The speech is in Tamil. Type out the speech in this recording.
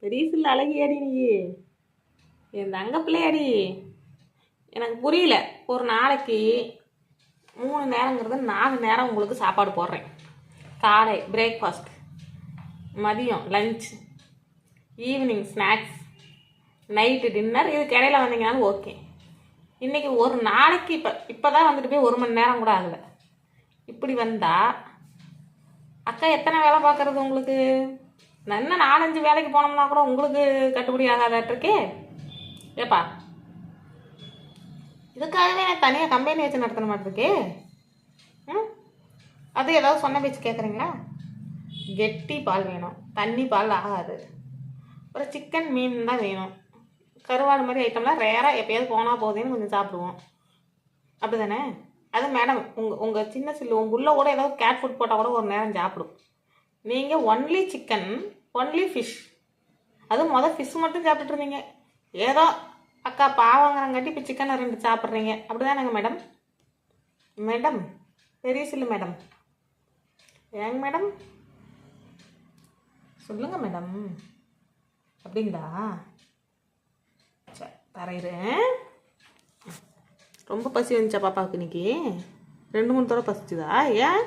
பெரியசில் அழகியாடி நீ என் தங்க பிள்ளையாடி. எனக்கு புரியல. ஒரு நாளைக்கு 3 நேரங்கிறது 4 நேரம் உங்களுக்கு சாப்பாடு போடுறேன். காலை பிரேக்ஃபாஸ்ட், மதியம் lunch, evening snacks, night dinner. இதுக்கு இடையில வந்தீங்கன்னாலும் ஓகே. இன்றைக்கி ஒரு நாளைக்கு இப்போ தான் வந்துட்டு போய் 1 மணி நேரம் கூட ஆகலை. இப்படி வந்தால் அக்கா எத்தனை வேலை பார்க்குறது உங்களுக்கு? இன்னும் 4-5 வேலைக்கு போனோம்னா கூட உங்களுக்கு கட்டுப்படி ஆகாதாட்டிருக்கே. ஏப்பா, இதுக்காகவே நான் தனியாக கம்பெனி வச்சு நடத்தின மாட்டிருக்கே. அது ஏதாவது சொன்ன பேச்சு கேட்குறீங்களா? கெட்டி பால் வேணும், தண்ணி பால் ஆகாது. அப்புறம் சிக்கன் மீன் தான் வேணும். கருவாடு மாதிரி ஐட்டம்லாம் ரேராக எப்போயாவது போனால் போகுதுன்னு கொஞ்சம் சாப்பிடுவோம். அப்படி தானே? அது மேடம் உங்கள் சின்ன சில்லு உங்கள் உள்ள கூட ஏதாவது கேட் ஃபுட் போட்டால் கூட ஒரு நேரம் சாப்பிடும். நீங்கள் ஒன்லி சிக்கன், ஒன்லி ஃபிஷ். அது ஃபிஷ் மட்டும் சாப்பிட்டுட்டு இருந்தீங்க. ஏதோ அக்கா பாவங்கிறங்காட்டி இப்போ சிக்கனை 2 சாப்பிட்றீங்க. அப்படி தானேங்க மேடம்? மேடம் பெரிய சில்லு மேடம், ஏங்க மேடம் சொல்லுங்கள் மேடம். அப்படிங்களா? சரி தரையிறேன். ரொம்ப பசி வந்துச்சா பாப்பாவுக்கு? இன்னைக்கு 2-3 தடவை பசிச்சுதா? ஏன்?